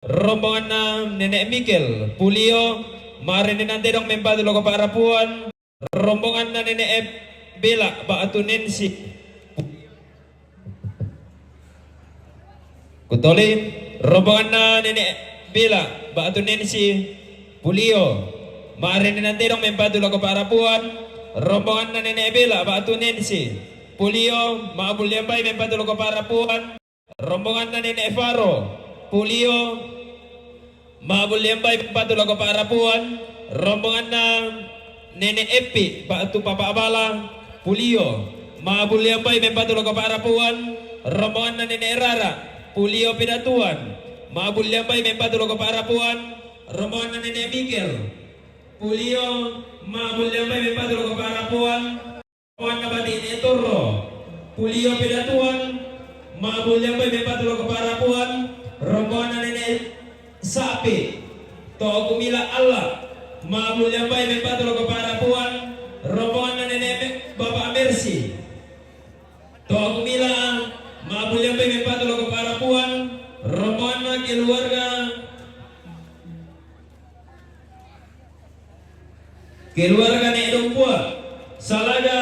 rombongan na Nenek Mikel, Pulio, marininante dong mempadlo ko para puan, rombongan na Nenek Bela, Baatu Nensi, Kutoli, rombongan na Nenek Bela, Baatu Nensi, Pulio, marininante dong mempadlo ko para puan, rombongan na Nenek Bela, Baatu Nensi, Pulio, maabulyambay mempadlo ko para puan, rombongan na Nenek Faro, Pulio, maabulyambay mempadlo ko para puan, rombongan na Nenek Epi, Baatu Papa Abala, Pulio, maabulyambay mempadlo ko para puan, rombongan na Nenek Rara, Pulio Pinatuan, maabulyambay mempadlo ko para puan, rombongan na Nenek Mikel, Pulio, maabulyambay mempadlo ko para puan, rombongan na Batiin Etoro, Pulio Pinatuan, maabulyambay mempadlo ko para puan, rombongan na Nenek Sapi, Toa Kumila Allah, maabulyambay mempadlo ko para puan, rombongan na Nenek Bapak Mercy, Toa Kumila, maabulyambay mempadlo ko para puan, rombongan na keluarga Nek Dumpua, Salaga,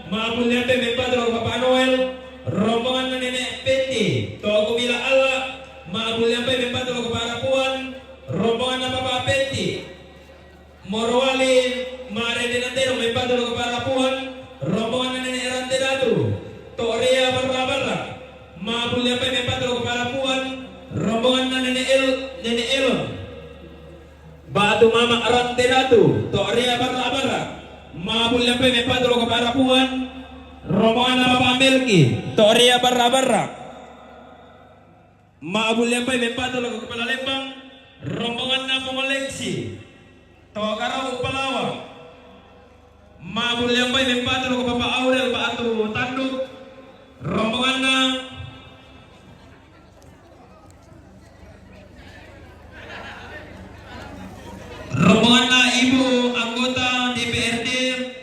maabulyambay mempadlo ko Papa Noel, rombongan na Nenek Peti, Toa Kumila Allah, maabulyambay mempadlo ko para puan, rombongan na Papa Peti, Morwali, marininante dong mempadlo ko para puan, rombongan na Nenek Rante Datu, Toria Barra, maabulyambay mempadlo ko para puan, rombongan na Nenek Elon, Batu Mama Rante Datu, Toria Barra, maabulyambay mempadlo ko para puan, rombongan na Papa Melki, Toria Barra, maabulyambay mempadlo ko Kepala Lembang, rombongan na Mongoleksi, Toa Karau Palawa, maabulyambay mempadlo ko Papa Aurel Baatu Tanduk, rombongan na Ibu anggota DPRD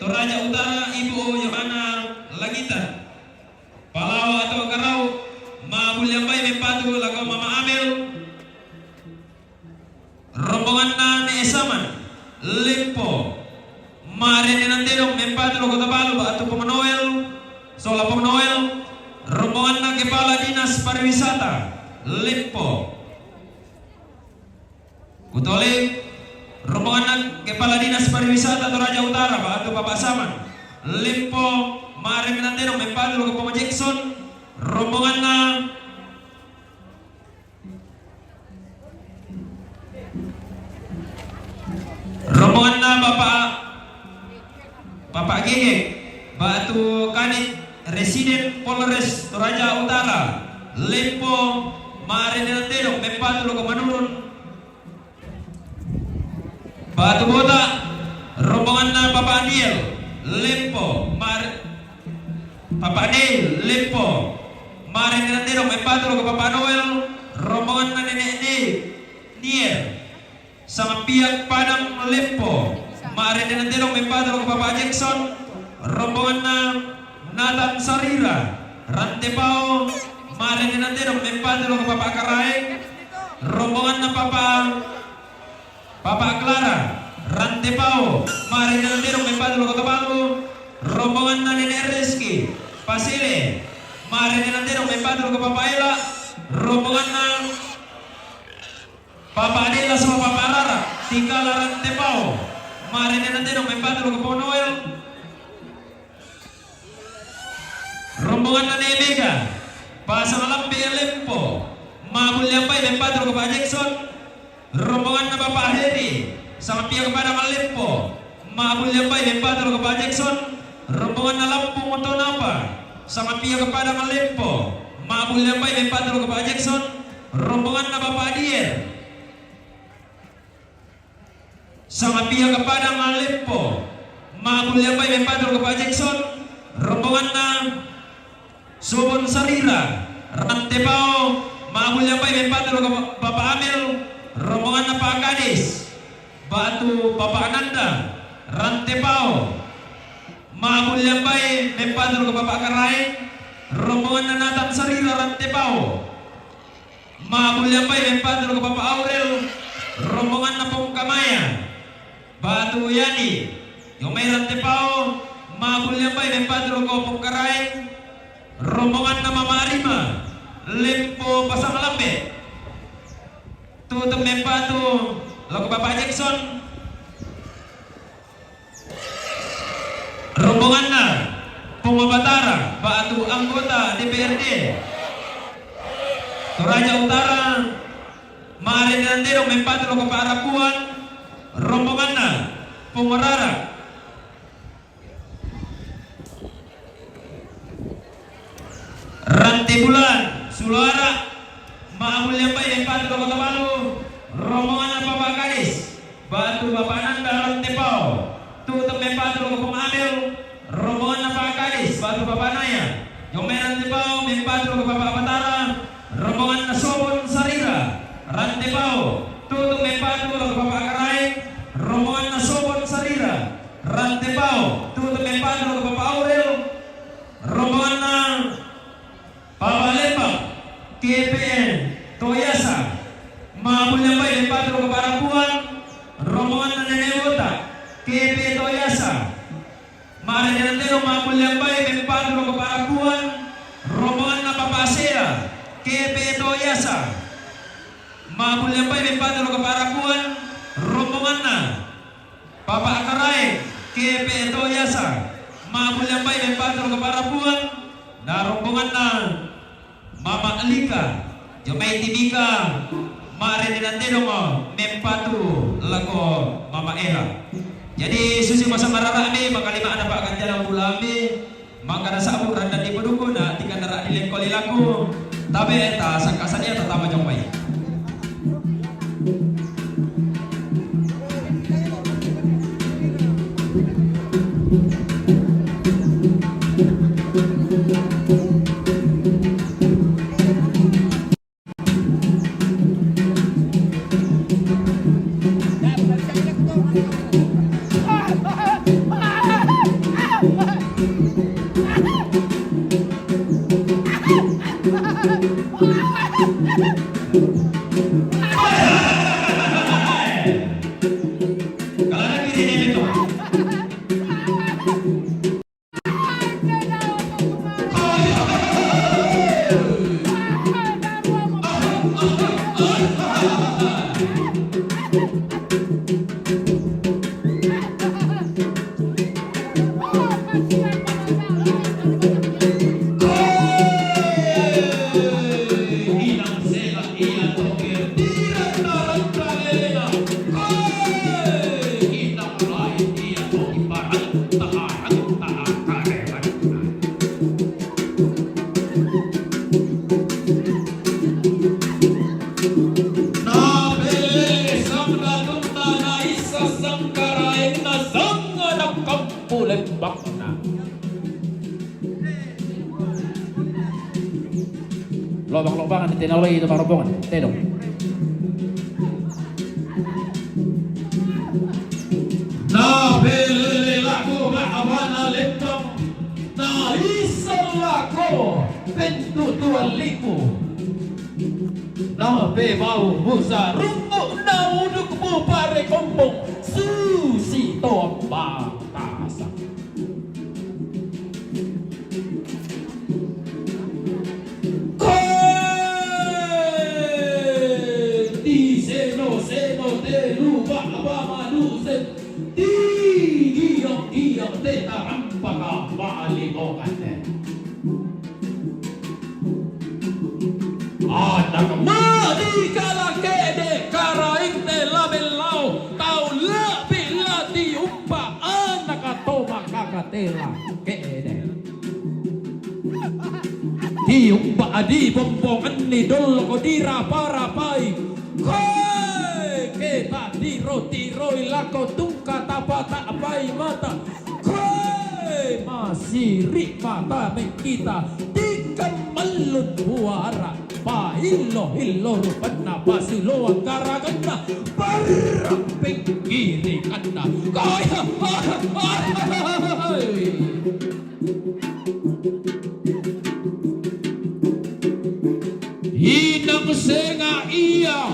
Toraja Utara, Ibu Yohana Lagitan, Palawa atau Karau, maabulyambay mempadlo ko Mama Amel, rombongan na Neesaman, Limpo, marininante dong mempadlo ko Tabalo Baatu Pemanoel, Sola Pemanoel, rombongan na Kepala Dinas Pariwisata, Limpo, Kutoli, rombongan na Kepala Dinas Pariwisata Toraja Utara Baatu Bapak Saman, Limpo, marininante dong mempadlo ko Pama Jackson, rombongan na Bapak Gege, Batu Kanit, Residen Polres Toraja Utara, Limpo, marininante dong mempadlo ko Manurun, Batu Bota, rombongan na Bapak Aniel, Limpo, Bapak Neil, Limpo, marininante dong mempadlo ko Bapak Noel, rombongan na Nenek Nier, sama pihak Padang Limpo, marininante dong mempadlo ko Bapak Jackson, rombongan na Nathan Sarira, Rantepao, marininante dong mempadlo ko Bapak Karaeng, rombongan na Bapak Clara, Rantepao, marininante dong mempadlo ko Tabago, rombongan na Nenek Rizky, Pasile, marininante dong mempadlo ko Papa Ela, rombongan na Papa Adela sama Papa Rara, Tingkala Rantepao, marininante dong mempadlo ko Papa Noel, rombongan na Nebega, Pasang Lambi Lempo, maabulyambay mempadlo ko Pak Jackson, rombongan na Bapak Heri, sama pihak kepada Malempo, maabulyambay mempadlo ko Pak Jackson, rombongan na Lampung Motonapa, sama pihak kepada Malempo, maabulyambay mempadlo ko Pak Jackson, rombongan na Bapak Dier, sama pihak kepada Malempo, maabulyambay mempadlo ko Pak Jackson, rombongan na Subon Sarira, Rantepao, maabulyambay mempadlo ko Bapak Amel, rombongan na Pak Kadis, Batu Bapak Ananda, Rantepao, maabulyambay mempadlo ko Bapak Karaeng, rombongan na Nathan Sarira Rantepao, Mabulyambay empate lo Bapak Aurel, rombongan na pong Kamaya, Batu Yani, yung may Rantepao, Mabulyambay empate lo pong Karain, rombongan na Mama Arima, Lempo Pasang Lambe, tutup empate lo Bapak Jackson, rombongan na Pumabatara, Batu anggota DPRD, Toraja Utara, Mare Nandero empate lo Kaparapuan, rombongan na Pumarara, Ranti Bulan, Suluara, Mabulyambay empate lo Kabalu, rombongan na Bapak Kadis, Batu Bapak Nanda Rantepao, tutup empate lo Pemamil, rombongan na Bapak Kadis, Batu Bapak Naya, yung may Rantepao empate lo Bapak Batara, rombongan na Sobon Sarira, Rantepao, tutup empate lo Bapak Karay, rombongan na Sobon Sarira, Rantepao, tutup empate lo Bapak Aurel, rombongan na Pabalembang, KPN, Toyasa, Mabulyambay empate lo Kaparapuan, rombongan na Nenewota, KP Toyasa, Mare Nandero Mabulyambay empate lo Kaparapuan, rombongan na Papasea, KP Toyasa, Mabulyambay empate lo Kaparapuan, rombongan na Papa Akaray, KP Toyasa, Mabulyambay empate lo Kaparapuan, na rombongan na Mama Alika, Jomay Tibika, Mare Nandero mo mempatu lako Mama Era. Jadi susi masa mararami makalima ana pa kanjala bulami mangkana sabuk randa di pedukun na tika nara di lengkoli laku tabe eta sangkasannya tetama jomay. Lobang-lobangan di tinaway itu marobongan tenong. Na belele lako maawana lentong na isang lako pentutuan liku na bebau musa rumbo na uduk mo pare kompong susi to batasa. Anak madi kala kede karaing te labelau tau lebih lati umpa anak atoma kakatela kede di umpa adi bombongan ni dol ko dira para pai koi kita di roti roi lako tungka tapa tak pai mata koi masih rik mata kita tiga melut buara pa illo rupanna pasilo angkara kanna parang pinggiri kanna kaya hinang senga iya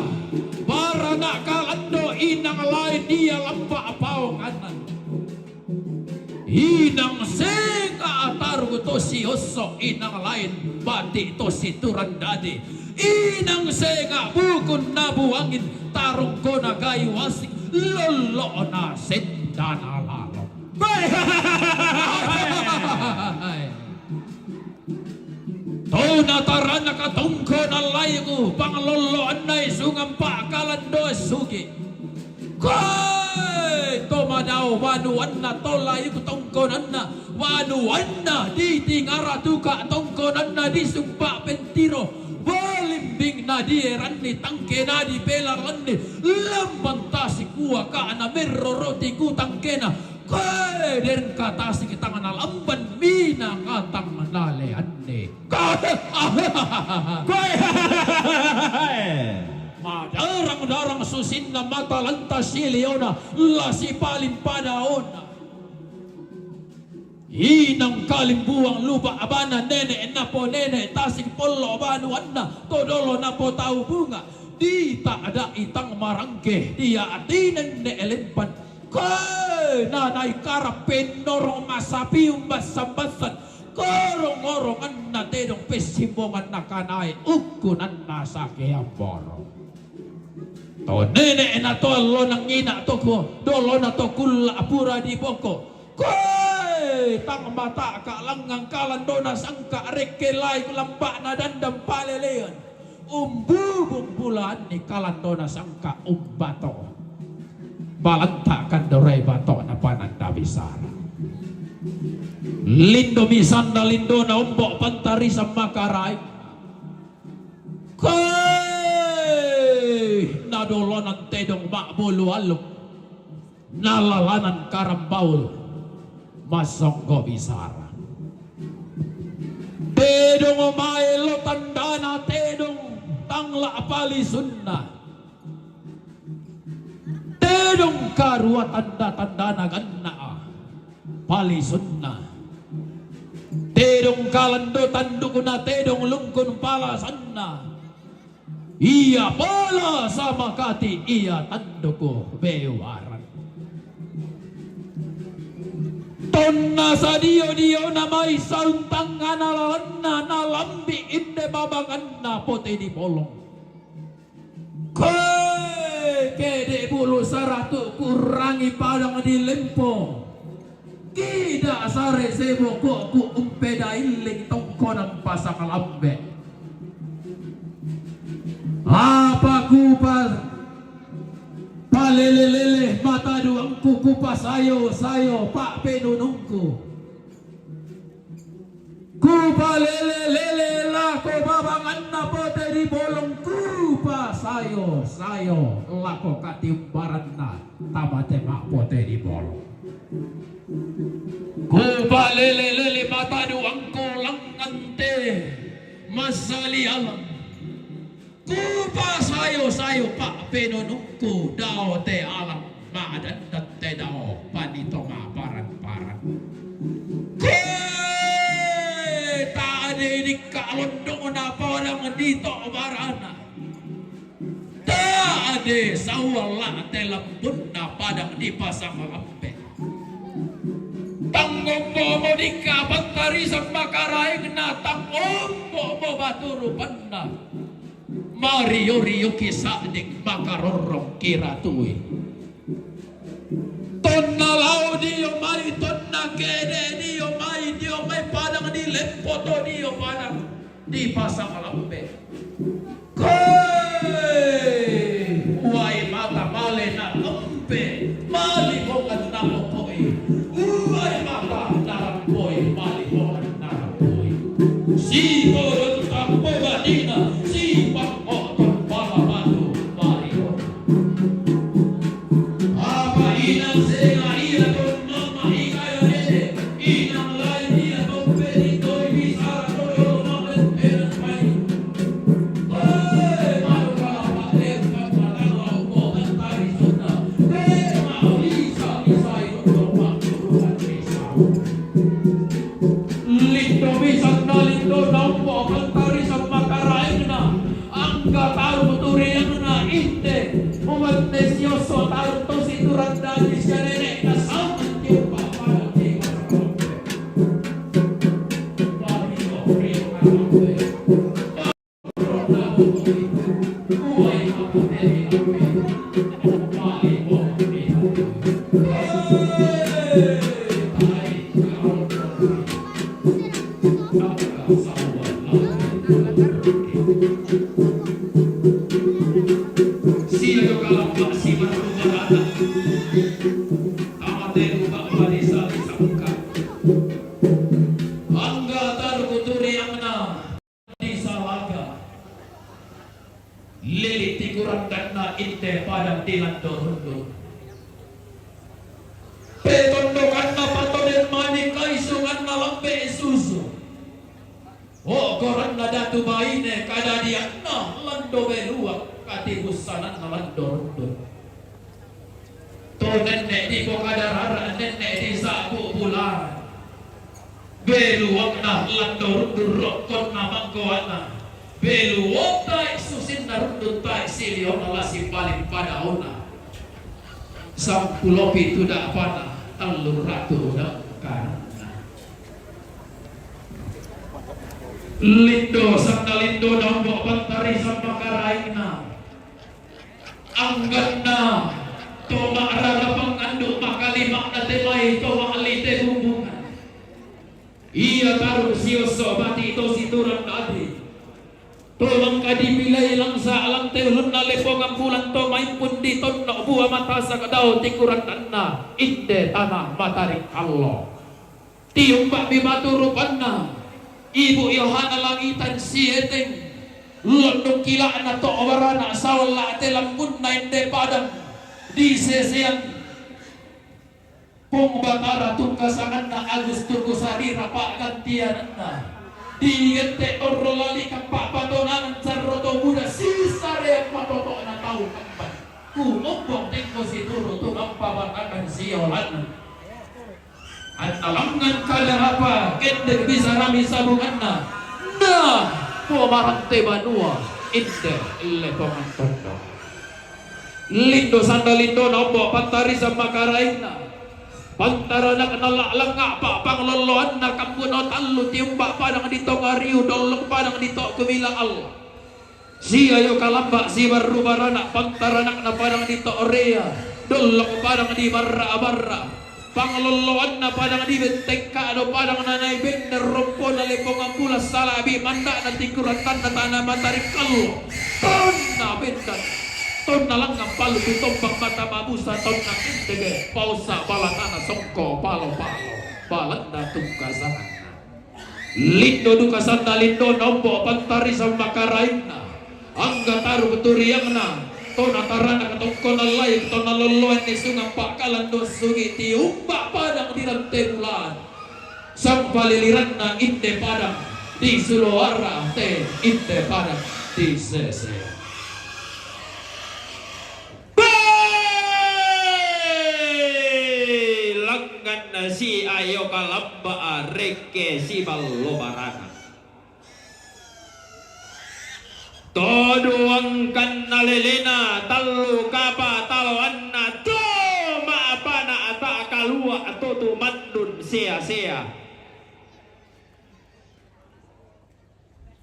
para nak kalando inang lain dia lampa paunganan. Inang senga ataru to si oso inang lain bati to si turandadi. Inang senga bukun na buangin tarong ko na gayu wasik lolo na sendana lalo. Tau nataran nakatungko na layo panglolo anay sungam pa kalando sugi. Kay tomadaw wanuan na tolay ko tongkonan na wanuan na di tingara tuka tongkonan na di sumpa pentiro balimbing na di eran ni tangke na di pelaran ni lambanta si kuwa ka na merroroti ku tangke na kay den kata si kitang na lamban mina katang nalean ni madarang-darang susin na mata lantas si Leona la si palim panaona. Inang kalimbuang lupa abana nene napo nene tasik polo abanu anna todolo napo tau bunga di tak ada itang marangke dia atinen ne elimpan kay nanay karapen norong masapiung basambasan korong-orongan na tedong pesimbongan na kanay ukunan na sa kiyamboro. To nene na to lo nang ina to ko dolo na to kula apura di boko koy tang mata ka langang kalando na sangka rekelay lamba na dandam paleleon umbubong bulan ni kalando na sangka umbato balanta kan doray bato na pananda bisara lindo misan na lindo na umbo pantari sa makaray nadolonan tedong makbulu alok nalalanan karambaul masonggo bisara tedong umailo tandana tedong tangla pali sunna tedong karua tanda-tandana ganna pali sunna tedong kalando tandukuna tedong lungkun pala sanna iya pala sama kati iya tanduko bewaran tonna sa dio na may sauntang analan na nalambi inde babangan na pote di polong kede bulu saratu kurangi padang di lempo kida sare sebo ko ku umpeda iling tongkonang pasakalambe apa kupas palelelele mata duang kupas sayo pak penunungku kupalelelele lako babangan na pote di bolong kupas sayo lako katimbaran na tamate mak pote di bolong kupalelelele mata duang kolangante masali alam kupa sayo pak penonungku dao te alam maadan te dao panito ma paran tak ada di kalondong na palang dito barana tak ada sawala te lambun na padang di pasang malampe tanggung mo di kapantari sa makaraing na tanggung mo baturu panda Mario kisah dik makarorong kira tuwi tonna lau dio mai tonna kede dio mai padang di lempoto dio padang di pasang lambe wai mata male na lambe mali bongan na pokoi wai mata narampoi mali bongan narampoi si boron tampo badina si pak lindo bisa lindo nampo kantari sama karaina angkat desioso tarto situran dadis nenek kasama tiup pada Lili tiguran karena inte padang tilan dorundo. Petondo karena patoden mani kaisungan na lambe susu. O koran na datu baine kada dianna lando beluak kati busanan na lando rundo. To nenek di ko kada rara nenek di sabu bulan. Beluak na lando rundo rokon na mangkoana. Beluak taik susin narundut taik silion ala si paling pada ona. Sang pulopi tidak pada telur ratu dan karena. Lindo sangka lindo nombok pantari sama karaina. Anggana toma rara penganduk makali makna temai toma alite hubungan. Ia taruh sioso bati to situran tadi. Tolong kadi pilai langsa alam tehun na lepong ang bulan to main pun di tonno buah mata sa kadaw tikuran tanna inde tanah matarik kallo tiumbak bibatu rupanna ibu Yohana langitan sieteng londong kila na to warana sawla telambun na inde padang di sesean pong batara tungkasangan na Agus Turkusari rapak gantian na diente orolali kampak patonan sarroto muda sisare patoto na tau kampak ku mombong tengko situro tu kampak akan siolan at alangan kada apa kende bisa rami sabungan na po marante banua inte letongan tondo lindo sanda lindo nombo pantari sama karaina pantara nak nalak lengak pak pangloloan nak kampun talu tiumbak padang dito ngariu dolok padang dito kemila Allah sia yo kalambak si baru barana pantara nak na padang dito orea dolok padang di barra barra pangloloan na padang di benteng ka do padang na nai bener rompo na lepong ambula salabi mandak na tikuratan na tanah matarik kallo tanah bendan ton nalang ngampal tutombang mata mabusa ton nakintege pausa balatana songko palo balat na tungkasangan lindo dukasanda lindo nombo pantari sama karaina angga taru beturiang na tona tarana katongko na lain tona loloan ni sungang pakalan dosugi tiumba padang di rantai bulan sang paliliran na inde padang di sulawara te inde padang di sese si ayo kalamba reke si ballo barana toduang kan nalelena talu kapa talwanna to maapana ata kalua atau tu mandun sia-sia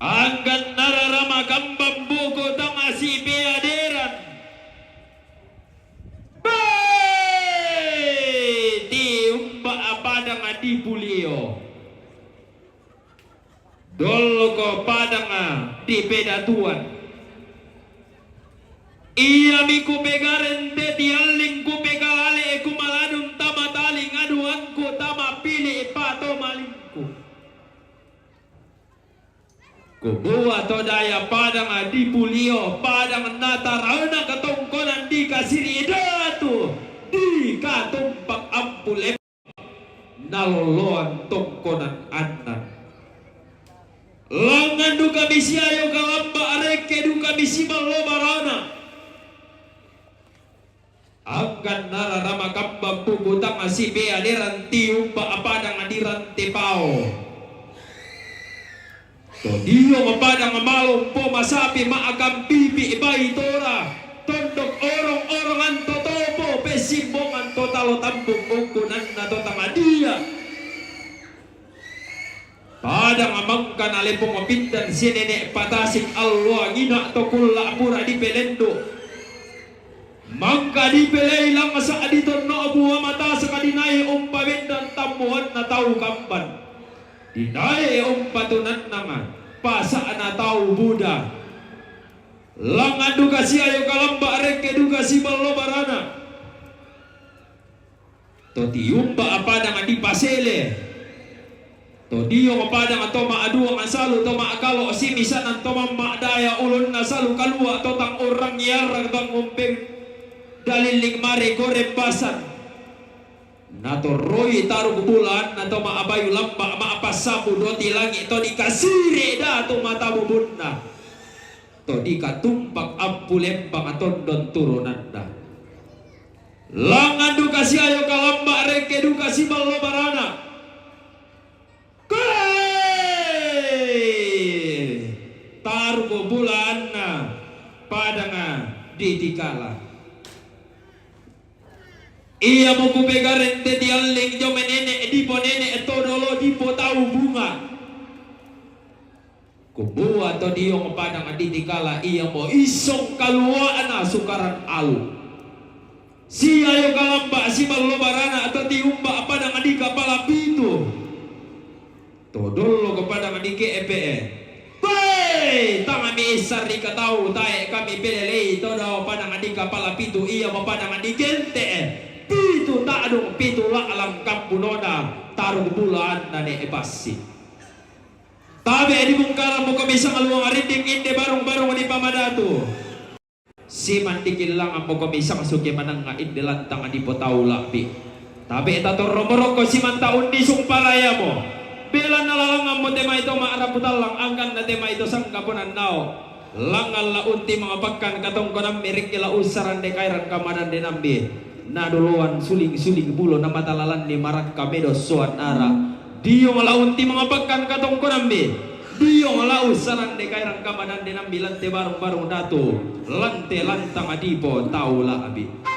anggan nararama kambang buku tanga si beaderan padang di pulio dolo ko padang di pedatuan iya miku pegaren de dialing ku pegalale ku maladum tama taling aduanku tama pilih pato malingku ku buat todaya padang di pulio padang natarana ketongkonan di kasiri datu di katumpak ampule naloloan tongkonan anan langan duka misi ayo kalamba areke duka misi ballo barana akan nararama kambang pugutang si bea deran tiumba apadang adiran tepao to dio mapadang malong po masapi maagam pipi ibai tora tondok orong-orong simbongan total tampung ukunan na totang adia. Padang amangkan alepong mapindan si nenek patasik alwa ngina to kulla pura di pelendo. Mangka di pelay lang sa adito no buwa mata sa kadinay umpabendan tamuhan na tau kampan. Dinay umpatunan naman pasa na tau Buddha. Lang aduga si ayo kalamba reke duga si ballo barana. To tiumba apa nang di pasele. To diyo mapadang ato maaduang asalu to maakalo si misan ang to mamadaya ulun na salu kalua to tang orang yarag tang umpeng daliling mare goreng basan nato roy taruh bulan nato maabayu lamba maapasabu doti langit to dikasiri da to mata bubunna to dikatumpak ampu lembang aton don turunan da langan duka si ayo kalamba reke duka si ballo barana taruh bulan padanga ditikala. Iya mo kupegarin te dialing jo menene di ponene etodolo di po tahu bunga. Kubuat to diyo mapadang aditikala iya mo isong kaluaan na sukaran alu. Si ayo kalamba si ballobarana atau tiumba padang adika palapito. Todolo kepada adike EPE. Wey, tanga mi isar di katau tae kami pelelei todo padang adika palapito iya mapadang adikente. Pitu tak adong pitu la alam kampunona tarong bulan na ne epasi. Tabi di bungkara mo kami sa kaluang arindik inde barong-barong di pamadatu. Si mandikil lang ang mo kami sa kasuki manang nga inde lantang di potaw lapi. Tabi itator romoroko si mantaon di sung palaya mo. Bila nalalangan mo tema ito maaraputal lang angkan na tema ito sang kapunan nao. Langal la unti mga pagkan katong konam mirik kila usaran de kairan kamadan de nambi. Na duluan suling-suling bulo na matalalan ni marak kamedo suat ara diyo malaunti mga pagkan katong konambi diyo malaus saran de kairang kamanan de nambi lante barong-barong dato lante lantang adipo taula abi.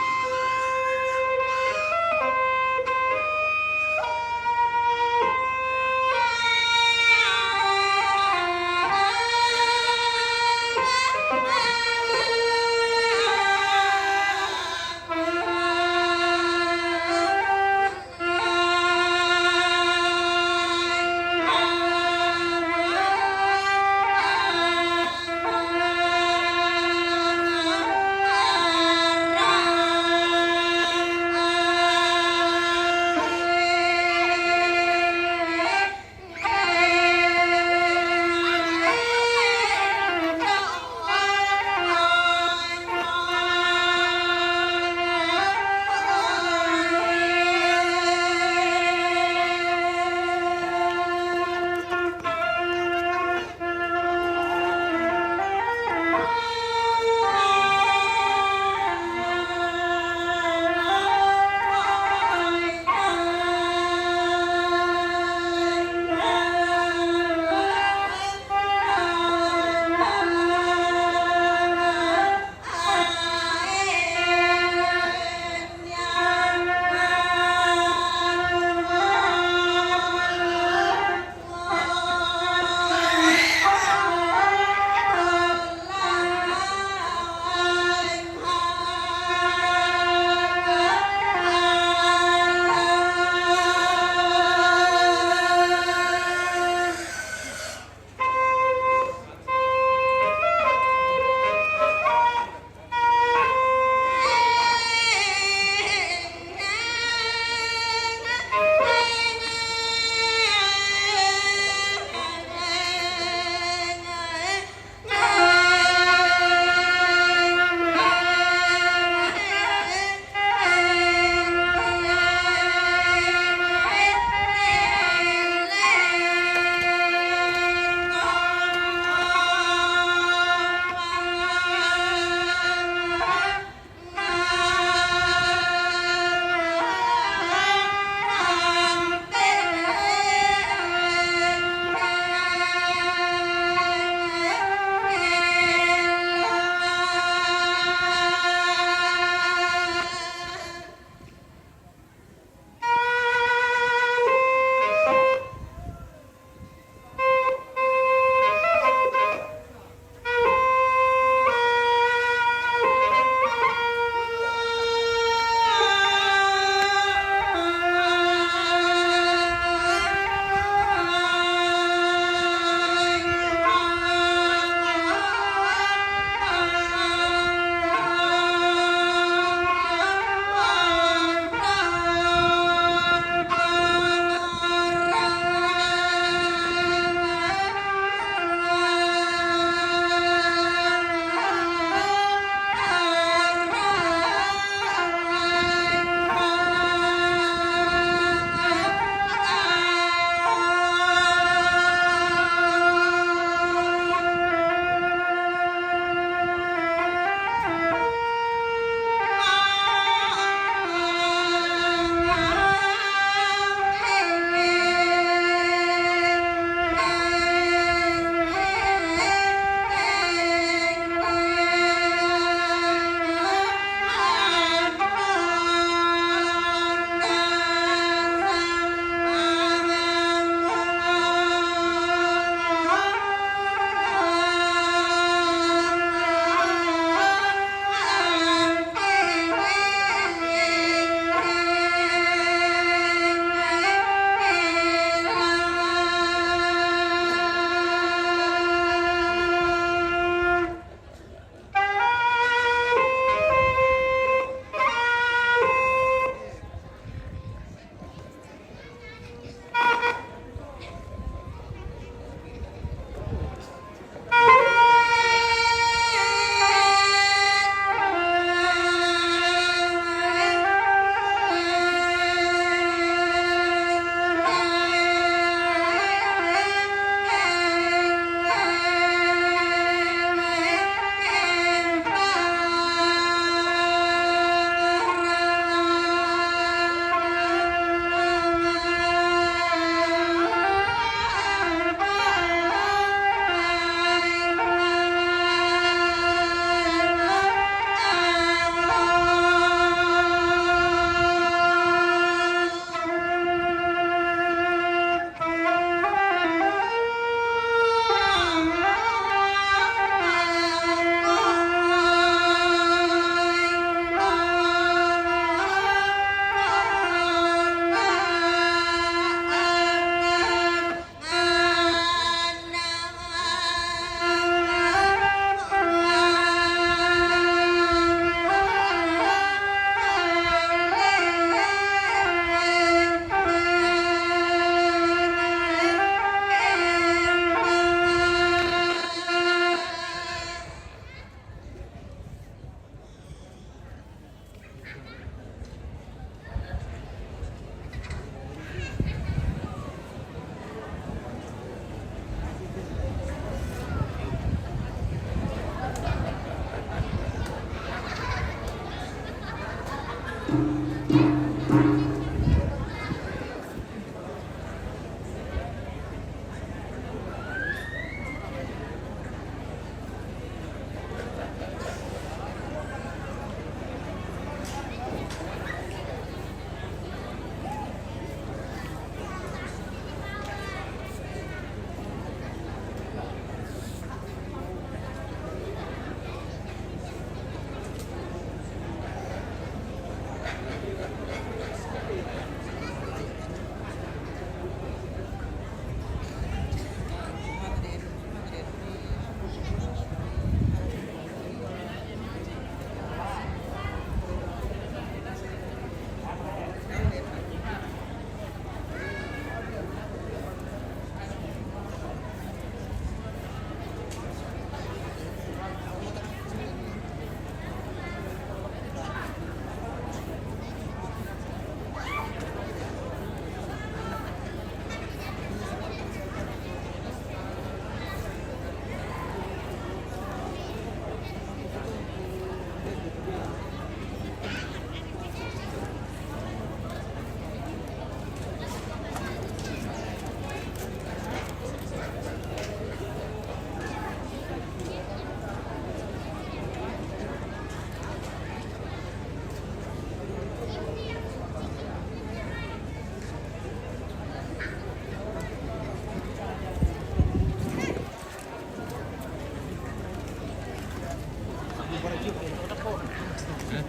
Ayo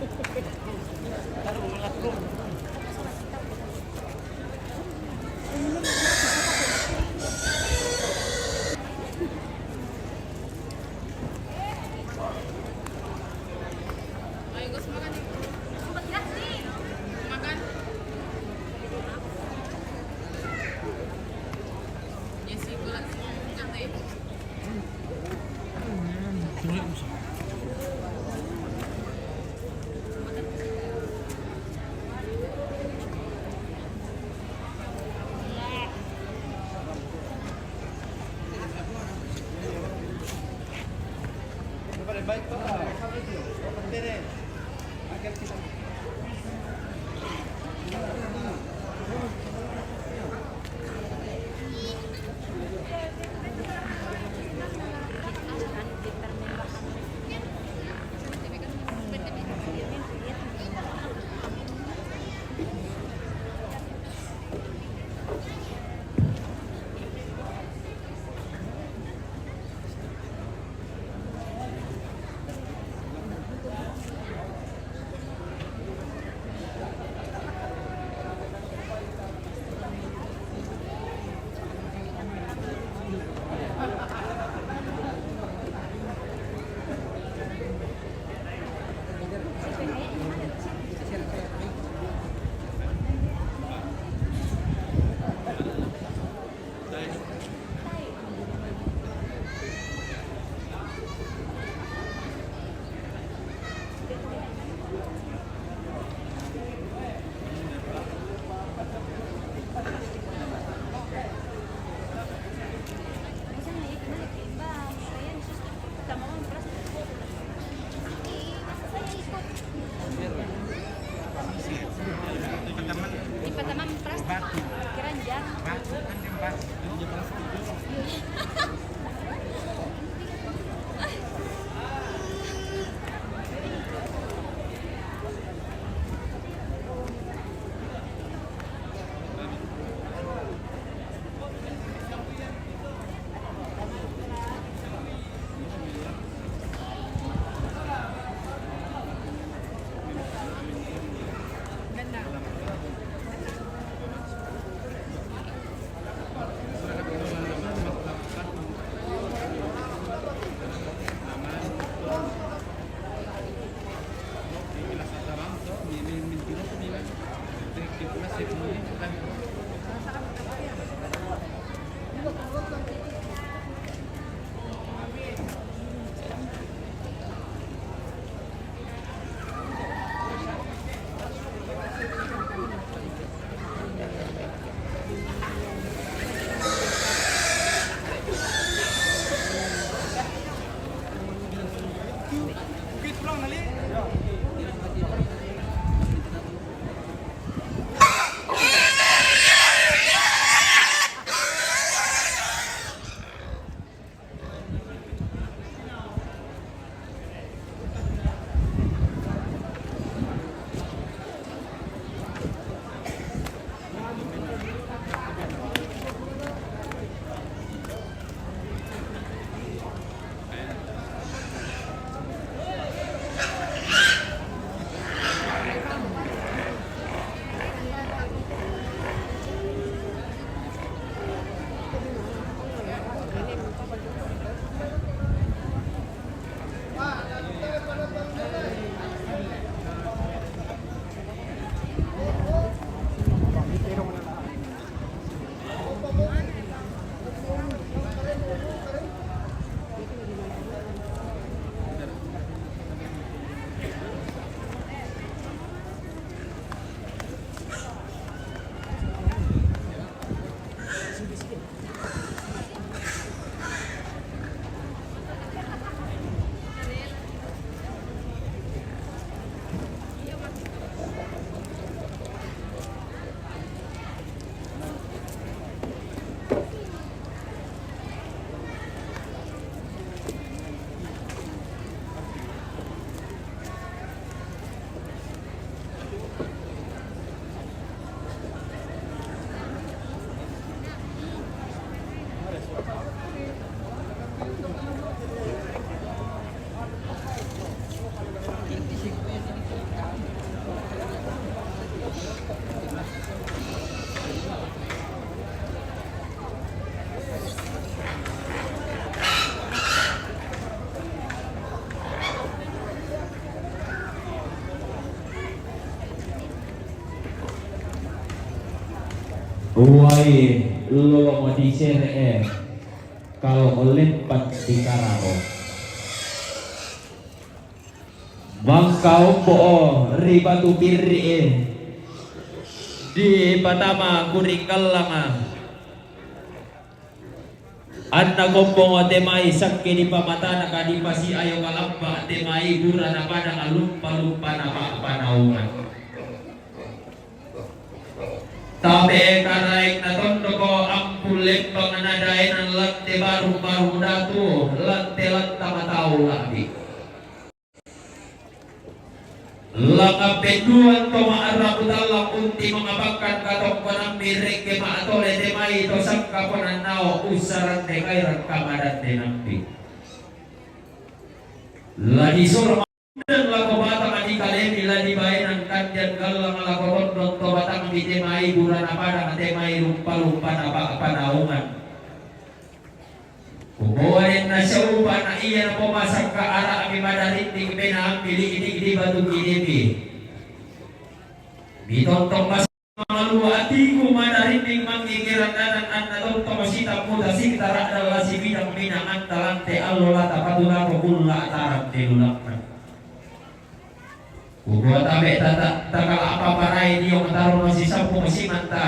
Gus makan nih. Pedas nih. Makan. Jesse bulan makan deh. Huwai lo mo di Serie kalau olimpat di Karao. Mangkau po ribatu birri di Patama kuring kalanga. Anna gombong temai sakki di pamatana kadi pasi ayo kalamba temai gurana pada alumpa-lumpa nama panaungan. Tabe karaik na tondo ko ampul lempang anadain ang lante baru-baru datu lante-lanta matau lagi. Laka penduan to maarap dalam unti mengabakkan katong panang mirik ke maatole temai to sangka pananao usaran te kairan kamadan tenampi. Lagi suruh dan lako batang adi kalemi lagi bain ang kandian galang lako tondong to batang di temai bulan apa temai lumpa-lumpa apa naungan. Kubuain na siya upa na iya na pumasang ka ara kami madariting pinang pili batu kinipi. Bitontong mas mga luwati ko madariting mangigiran nanan at natontong masita muda sintara adalah si bidang binangan talante alola tapatuna ko kula atarang tilulakman. Kubuat tabe takal apa paray niyo mataro masih sapu masih manta.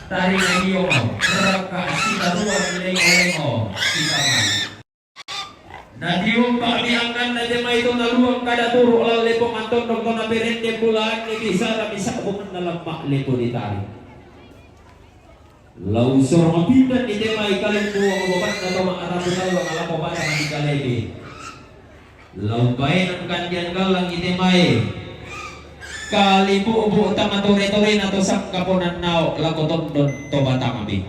Tari na niyo raka sita ruang lengo kita man. Na diyo pa miangkan na tema ito na luang kada turo lalle pong anton dong na perende bulan ni bisa na bisa bukan dalam maklepo di tari. Lausor mabidan ni tema ikalin mo ang babat na to maarabutal ang alapo para manikalebi. Laubay ng kandian galang itemay. Kali bu tama tore-tore na to sak kaponan nao lakoton don to batang abi.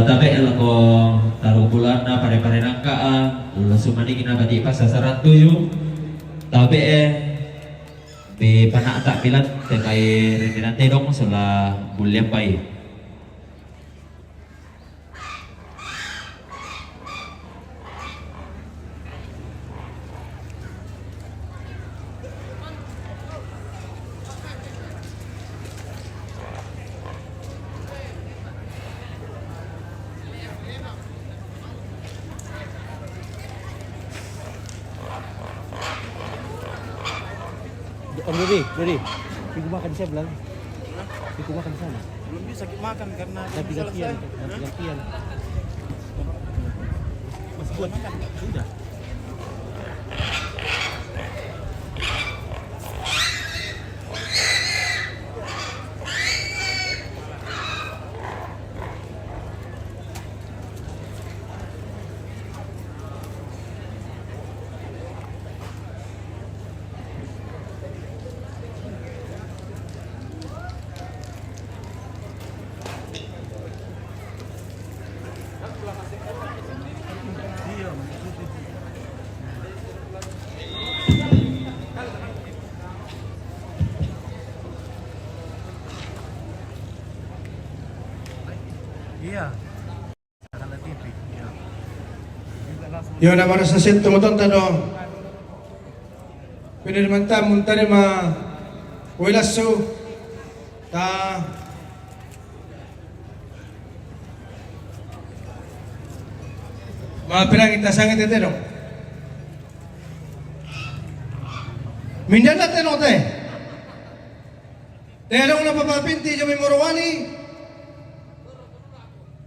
Tapi ko taruh bulan na pare-pare nangkaan sumani kinabati pas sasaran tuyo. Tapi be panak tak pilat terkait rendenan tedong setelah bulan pai. Om Dodi, minggu makan di sebelah. Minggu makan di sana. Belum bisa makan karena Ganti-gantian. masih buat makan. Sudah. Iya. Karena TV. Iya. Yun naman sa sento mo itong tanong. Pwede naman ta, munta ni wilaso. Mga pinang itasangit ito, no? Mindan natin, no, te? Tenong na papapinti yung may morowani.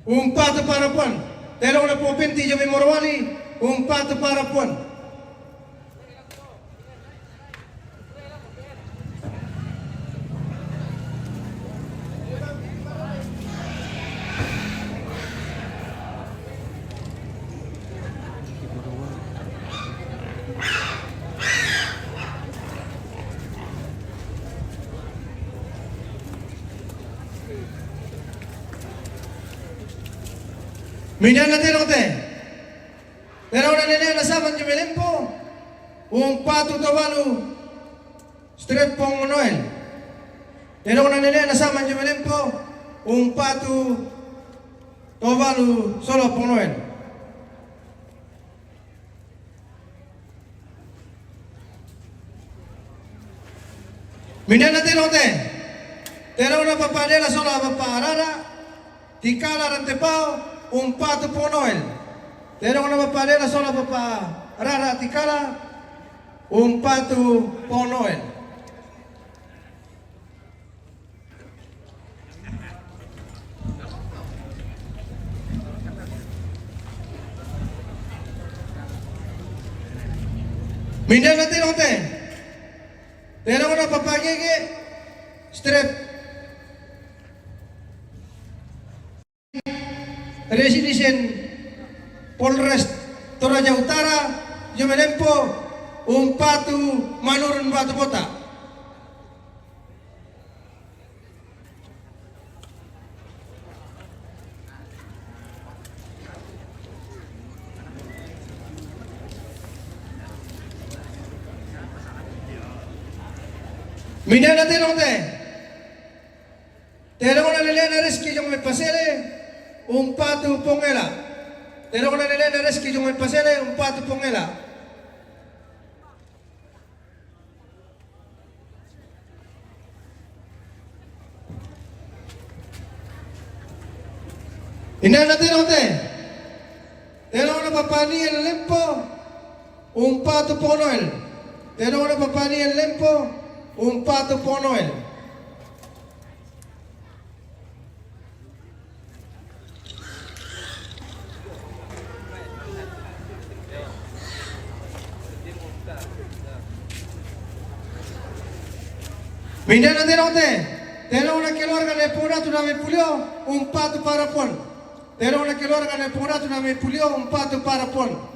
Pato para puan. Tenong na papinti yung may morowani. Pato para puan. Minyan natin ako te. Pero na nila nasaman yung milimpo. Pato tawalo. Street pong Manuel. Telong na nila nasama Jumilimpo, Patu Tovalu Solo Ponoel. Minana tenote, telong na papadela solo paparara, tikala rantepao, Patu Ponoel. Telong na papadela solo paparara, tikala, Patu Ponoel. Mindan natin ote. Pero na papagigi strip residisen Polres Toraja Utara Jumilimpo Patu Manurun Batu Kota. Mindan natin ote. Pero na nila reski yung may pasere, Patu Pongela. Pero na nila reski yung may pasere, Patu Pongela. Mindan natin ote. Pero na papani ang lempo, Patu Ponoel. Pero na papani ang lempo, Patu Ponoel. Mindan natin ote. Pero una keluarga na pura tu nami pulio, Patu Parapon. Pero una keluarga na pura tu nami pulio, Patu Parapon.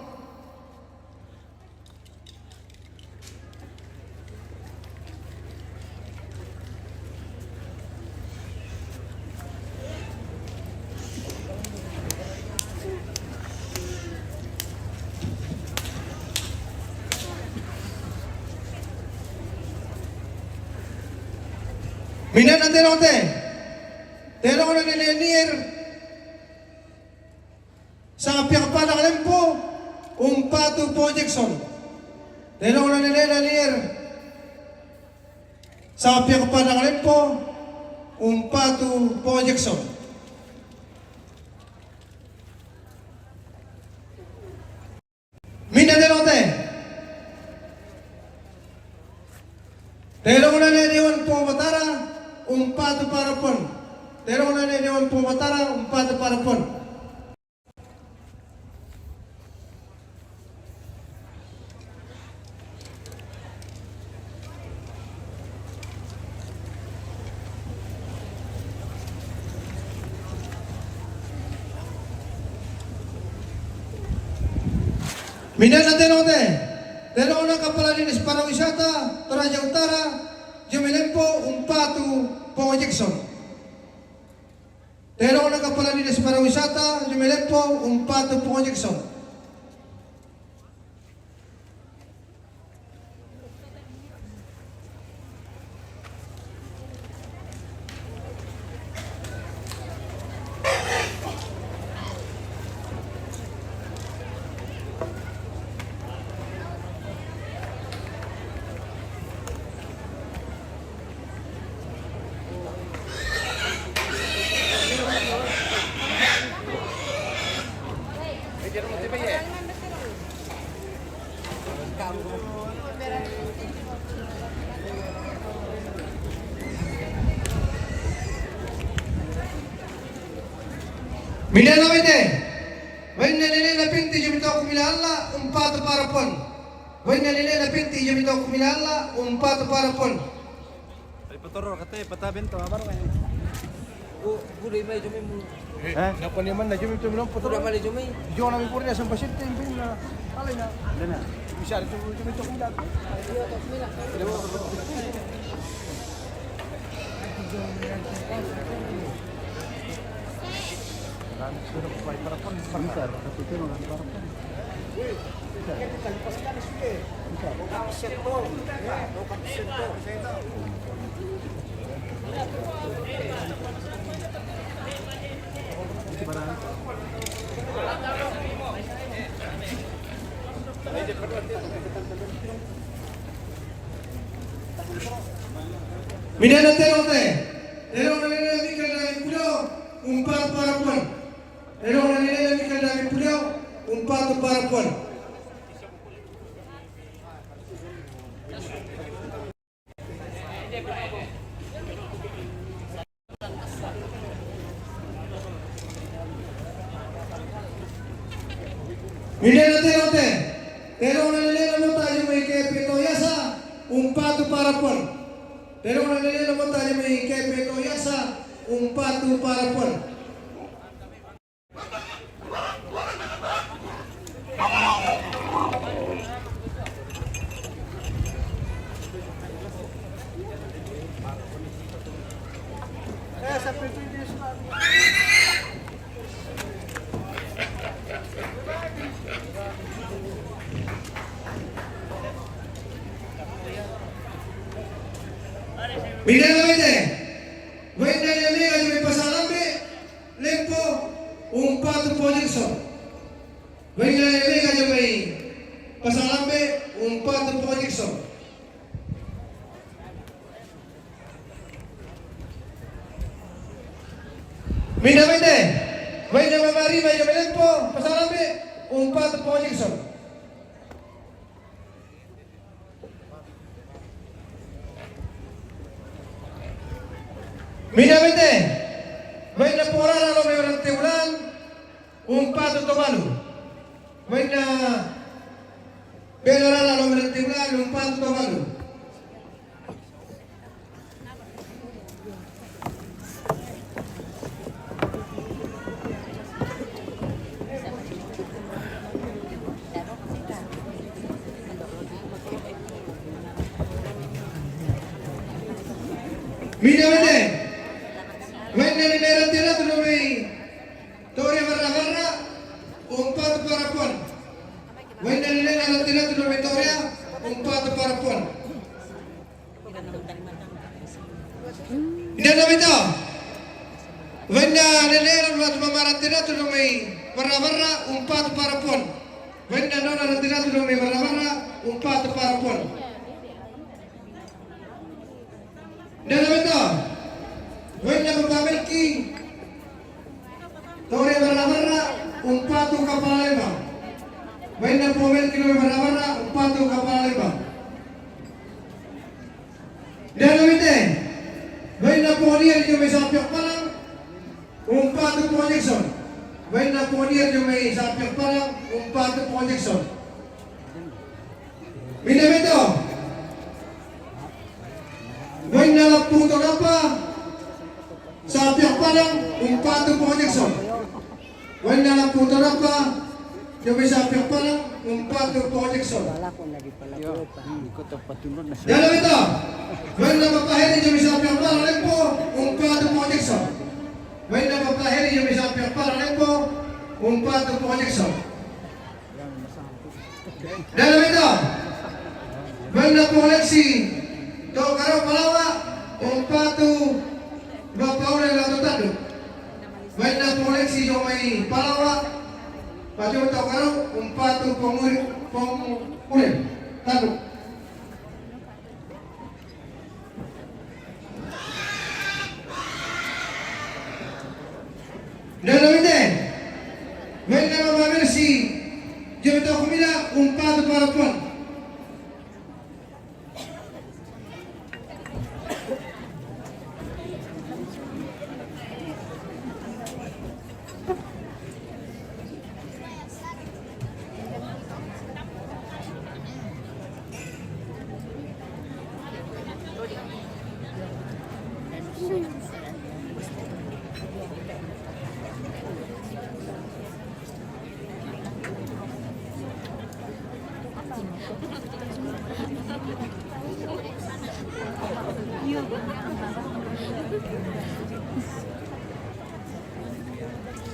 Mindan natin ote. Pero na nilenir sa piyakpada ng lempo, Patu Projection. Pero na nilenir sa piyakpada ng lempo, Patu Projection. Mindan natin ote. Pero na nilenir po matara, Patu Parapon. Pero na nilenir po matara, Patu Parapon. Mindan natin ote. Pero na kapalalinis Parawisata, Toraja Utara, Jumilimpo, Patu Projection. Pero na kapalalinis Parawisata, Jumilimpo, Patu Projection. Mindan namin Wain nalilila pinti yung ito kumilala, Patu Parapon. Wain nalilila pinti yung ito kumilala, Patu Parapon. Ay patoro kate patabin to amar kay. Gulay may jumi mo. Napa naman na jumi tumilong Pura mali jumi. Jo namin puri sa pasyente yung na alay na. Dana. Bisa ito jumi ito kumilala. Minana Terote, Terong Nalina Mikal Dami Pulau, Umpat Parapuan. Terong Nalina Mikal Dami Pulau, Umpat Parapuan. Minana Terote, Terong Nalina Montayo May Kepeto Yasa, Umpat Parapuan. Terong Nalina Montayo May Kepeto Yasa, Umpat Parapuan. Minana Vete, Wenda Yamiga Yumi Pasalambe, Lempo, Umpat Projection. Wenda Yamiga Yumi Pasalambe, Umpat Projection. Minana Vete, Wenda Mamari Yumi Lempo, Pasalambe, Umpat Projection. Minamente, Wenda Porara lo Mebrante Ulan, Umpat Tomalu. Wenda Belorala lo Mebrante Ulan, Umpat Tomalu. Minamente, Wenda Mebrante Ulan lo Toria Barra, Umpat Parapuan. Wenda Mebrante Ulan lo Toria, Umpat Parapuan. Tidak tahu itu. Wenda Mebrante Ulan lo Barra, Umpat Parapuan. Wenda Mebrante Ulan lo Barra, Umpat Parapuan. Dalam itu, Wenda Bamelki, Tore Barra, Umpat Kapal Lembang. Wenda Bamelki Barra, Umpat Kapal Lembang. Dalam itu, Wenda Ponier juga sampai Palang, Umpat Projection. Wenda Ponier juga sampai Palang, Umpat Projection. Minum itu. Wenda Laputo Napa, Sapiak Padang, Umpat Projection. Wenda Laputo Napa, Jomi Sapiak Padang, Umpat Projection. Dalam itu, Wenda Papaheri Jomi Sapiak Padang Lempo, Umpat Projection. Wenda Papaheri Jomi Sapiak Padang Lempo, Umpat Projection. Dalam itu, Wenda Koleksi Tokaro Palawa, Umpatu Bapaule Lato Tadu. Wenda Koleksi Jomai Palawa, Pajo Tokaro, Umpatu Pongure Tadu. Dalam ini, Wenda Mamersi, Jomita Kumila, Umpatu Parapuan.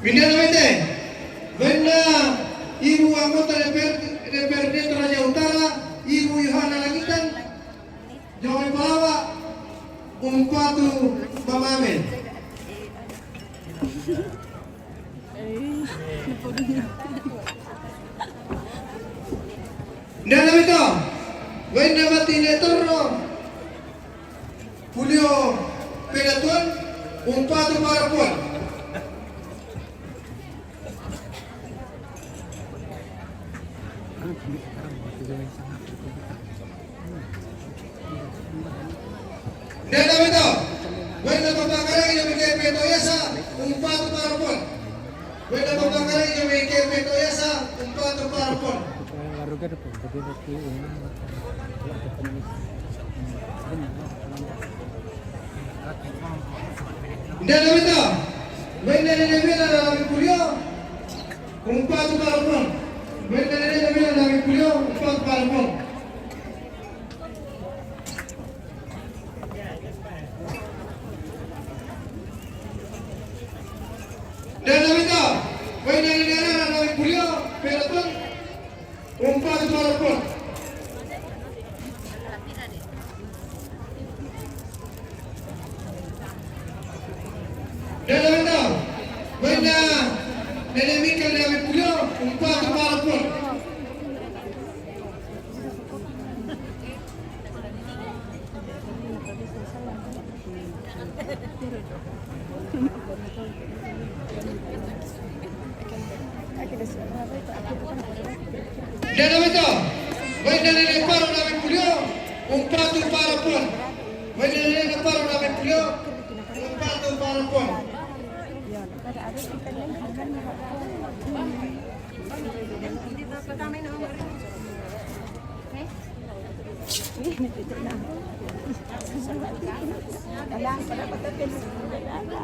Finalmente, Wenda Ibu anggota DPRD Toraja Utara, Ibu Yohana Langitan, Jokowi Palawa, Umpatu Mamamen. Dalam itu, Wenda Batine Toro, un pato para Puan. Dan namin to, when napapakaray yung may kepe toyasa, un pato para Puan. When napapakaray yung may kepe toyasa, un pato para Puan. Dan namin to, when naninibila na namin pulyo, un pato para Puan. When naninibila na namin pulyo, un pato para Puan. Dan namin to, when naninibila na namin pulyo, pero Puan, un pato para Puan. Dan namin to, when naninibila na namin pulyo, un pato para Puan. Dan namin to, when naniniparo namin pulyo, un pato para Puan. When naniniparo namin pulyo, un pato para Puan.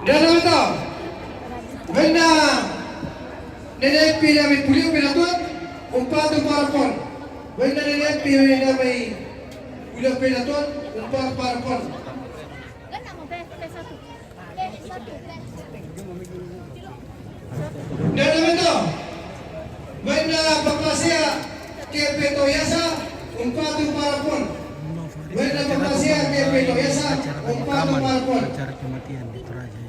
Dan namin to, when naninip namin pulyo, pinatuan, un pato para Puan. When naninip namin pulyo, pinatuan, un pato para Puan. Dan namin to, when papasya kepe toyasa, un pato para Puan. When papasya kepe toyasa, un pato para Puan. Acara kematian di Toraja.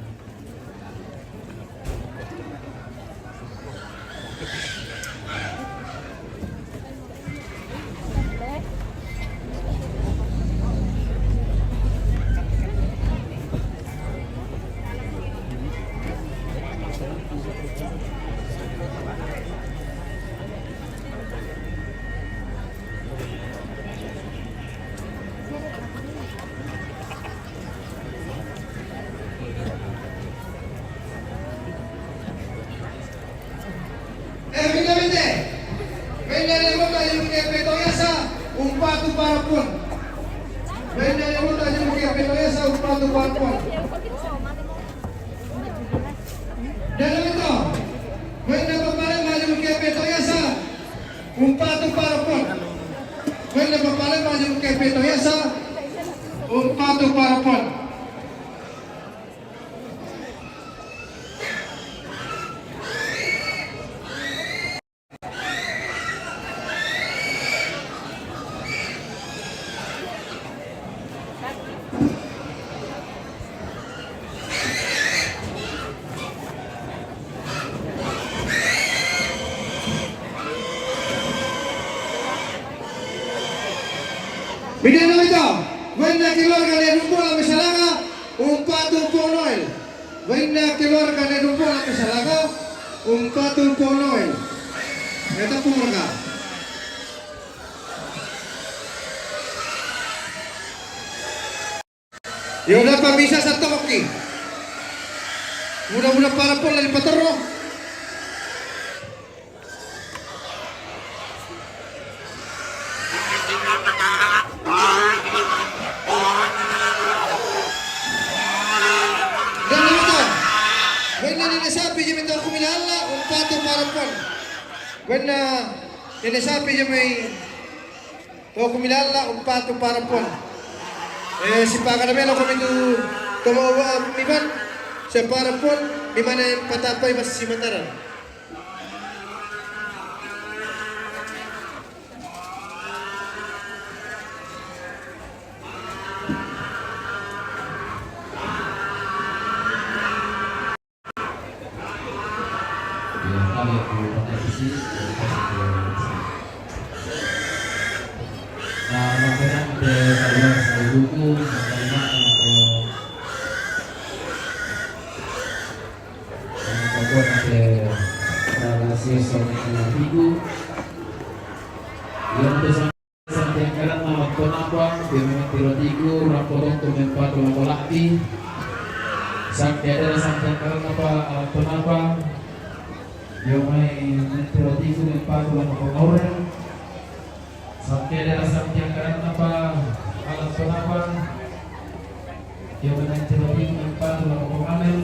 Evidentemente, when naninip yung kepe toyasa, un pato para Puan. When naninip yung kepe toyasa, un pato para Puan. Dan namin to, when napapalit yung kepe toyasa, un pato para Puan. When napapalit yung kepe toyasa, un pato para Puan. Bigyan naman ito, when nakiluarga na rumbo ang misalaga, un pato po Noel. When nakiluarga na rumbo ang misalaga, un pato po Noel. Ito po mga. Yung napamisa sa Toki. Muna-muna para po lali pataro. When ninasabi niya may tawag kumilala, un pato para Puan. When ninasabi niya may tawag kumilala, un pato para Puan. Si Paka namin ako kami tumawa miman sa para Puan, di mana yung patapay mas simantaran. potong kumempatu lako lakti. Sakya sampai karena apa? Yung may mentiroti kumempatu lako pangauran. Sakya sampai karena apa? Alat kenapa? Yung may mentiroti kumempatu lako pangamel.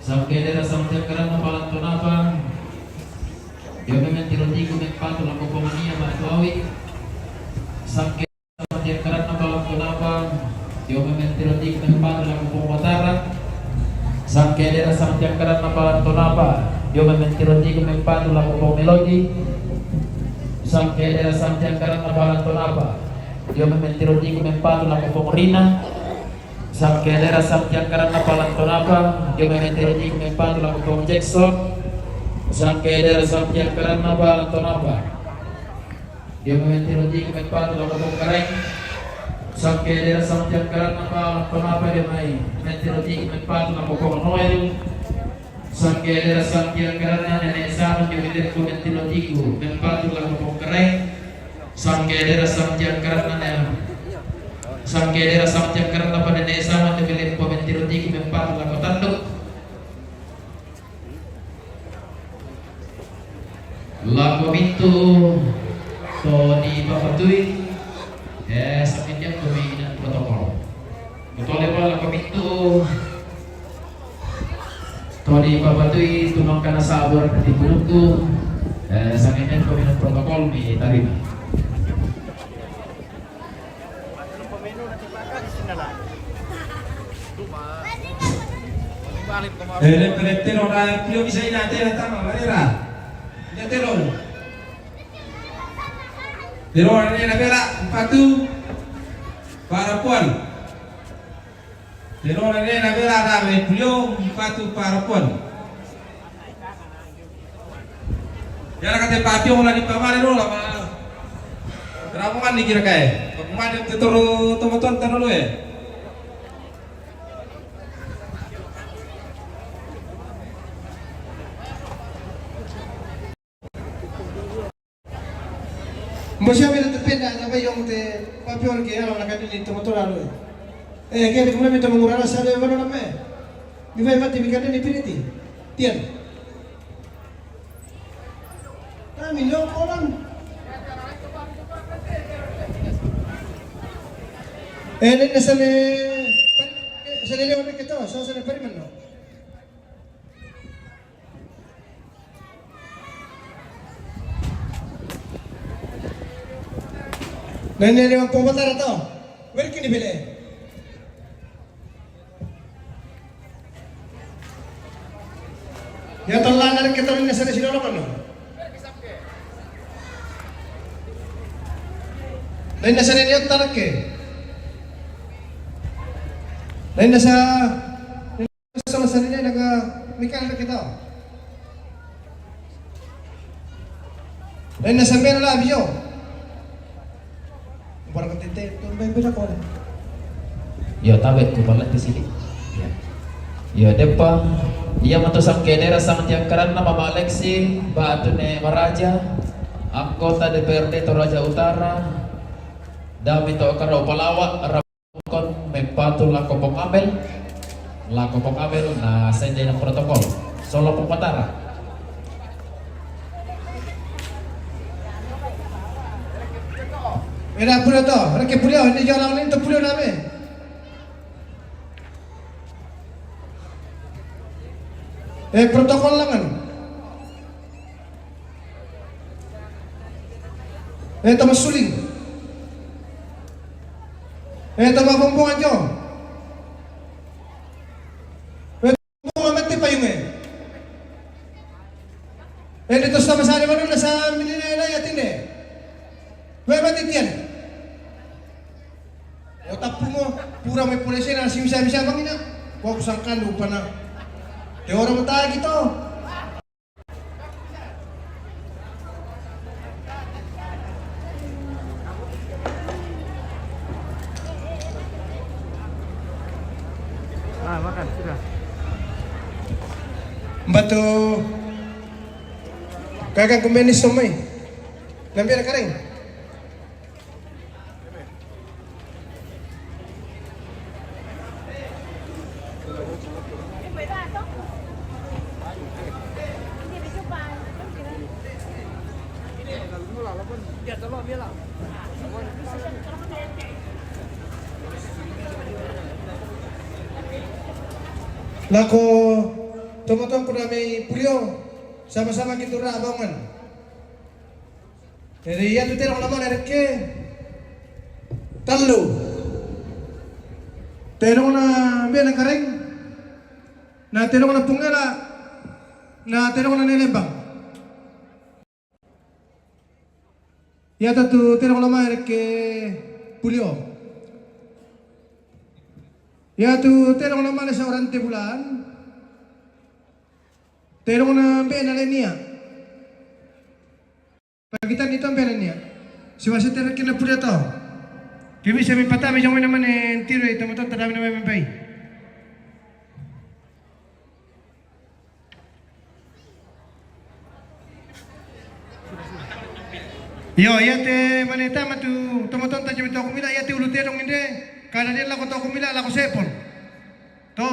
Sampai sampai karena palang kenapa? Yung may mentiroti kumempatu lako pangania matuawi. Sampai karena palang kenapa? Yung may mentiroti kumempatu lako pangmatara. Sampai karena palang kenapa? Yung may mentiroti kumempatu lako pangmelodi. Sampai karena palang kenapa? Yung may mentiroti kumempatu lako pangrina. Sampai karena palang kenapa? Yung may mentiroti kumempatu lako pang Jackson. Sampai karena palang kenapa? Yung may mentiroti kumempatu lako pang Kareng. Sampai karena palang kenapa? Yung may mentiroti kumempatu lako pang Noel. Sampai karena nenek sama yung mentiroti kumempatu lako pang Kareng. Sampai karena pada nenek sama yung mentiroti kumempatu lako Tanduk. Lagu itu Tony Papatui sakit yang pemilihan protokol. Betul ya lagu itu Tony Papatui tumang kana sabar di punungku sakit yang pemilihan protokol mi tarima. Pero na pio bisa natin tama manera. Pero ano na pera patu para puan. Pero ano na pera na pio patu para puan. Ya kate patio wala ni pamare ro la ma. Ramongan ni kira kae. Pemade tetoro tomoton tanolo eh. Mbosya mira tependa na ba yung te papion ke ano nakadili tomotolalo eh kaya kung namin tumungurala sa ano na me di ba mati bigyan ni piniti tiyan kami lo orang na sa lewan kita sa pariman no Nanya lewat pembatar atau, welkini bile. Ya telah narik kita ini sana sini orang mana? Lain nasa niat tarik ke? Lain nasa sama sana naga mikal kita. Lain nasa mera lah bijo. Barang tete, tumbay beda ko. Yo tawet ko pala di sini. Yo depa, iya matusang kedera sang tiang karana Mama Alexi, Batu ne Maraja, anggota DPRD Toraja Utara, Dami to karo Palawa, Rapon mempatu lako pengabel na senjata protokol, Solo Pempatara. Era pula to, era que pula, ni jalan ni to pula namin. Protokol lang kan. Tama suling. Tama bumbungan nyo. Bumbungan mati pa yung dito sa masari mo na sa Mindanao yatin eh. Wala matitiyan. O tapo mo, pura may pulisya na simisa-misa bang ina. Huwag ko sangkan, lupa na. Teora mo tayo gito. Makan sudah. Batu kagang kumenis somay. Lambian kering. Lako tumutong ko na may pulyo. Sama-sama kita rabangan. Jadi ya tu terang lama nak ke talu. Terang na biar nak kering. Na terang na pungala. Na terang na nilembang. Ya tu terang lama nak ke pulyo. Ya tu terang lama na seorang bulan. Terang na biar na lenia. Kita dito ang pera niya. Si Wasit na kinapula to. Kami sa may patami yung naman tiro ito mo to tadami na may bay. Yo, yate manita matu tomaton tayo ito kumila yate uluterong hindi. Kada din lako to kumila lako sepon. To.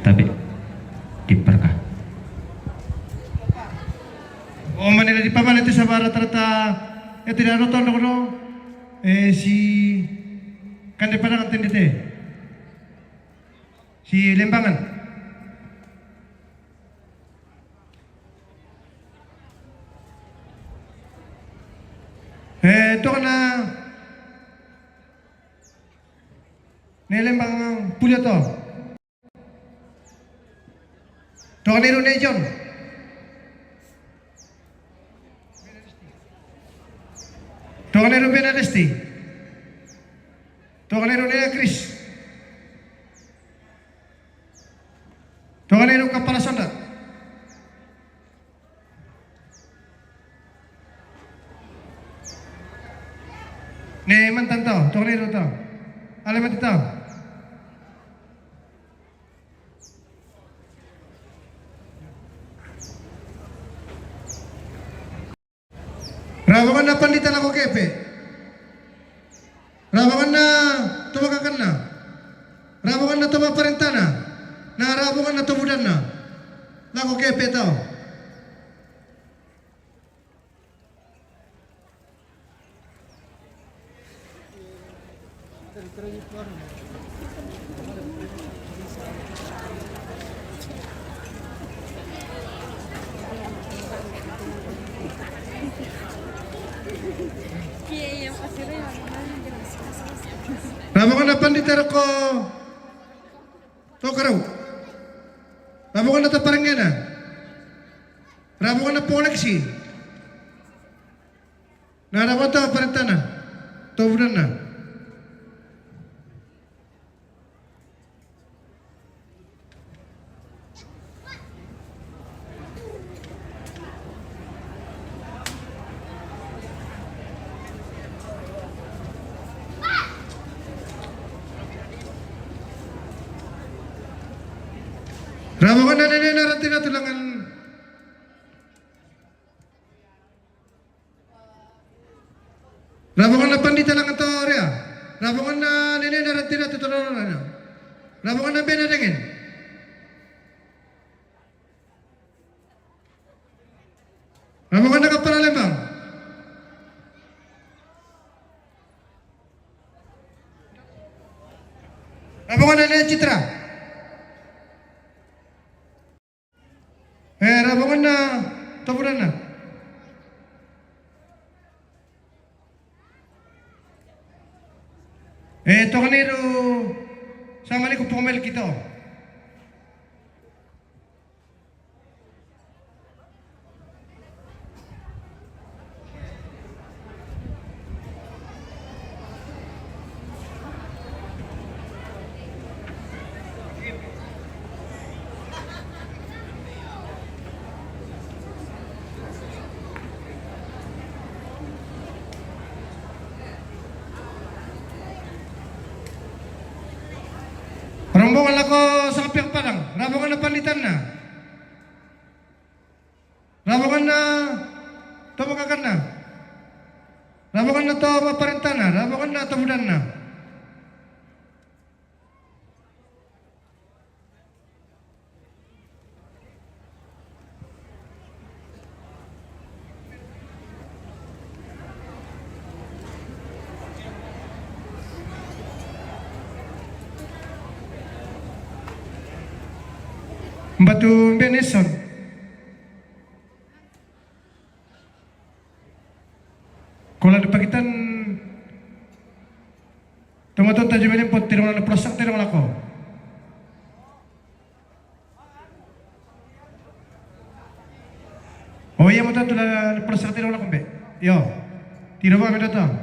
Tapi kiper kah? O Manila di paman ito sa para trata ito na ano to no si kande pa lang tindite si Lembangan ito ka na Lembangan pulya to Tokanero na John. Tokanero Benadesti. Tokanero na Chris. Tokanero Kapalasonda. Ne mantan to, tokanero to. Alamat ito. Rawangan na panditan ako kepe. Rawangan na tumakakan na. Rawangan na tumaparentana. Na rawangan na tumudan na. Lako kepe tao. Rawangan na panditan ako. Tokaraw. Rawangan na taparengena. Rawangan na poleksi. Narawan ta parentana. Tumudan na. Rawangan na nananarantin na tulangan. Rawangan na pandita lang ito, Ria. Rawangan na nananarantin na tutulangan na. Rawangan na benadengin. Rawangan na kapalalimbang. Rawangan na nanay Citra. Rawangan na tabunan na. Tokanero sama ni ko pemil kita. Rombongan ako sa kapiyak parang, rabongan na palitan na. Rabongan na, tumagagan na. Rabongan na to maparintan na, rabongan na tumudan na. Batu Beneson. Kalau ada pagitan tomaton tajo melimpot tirong na prosak tirong lako. Oh iya mo to na prosak tirong lako be. Yo. Tiro ba medo to?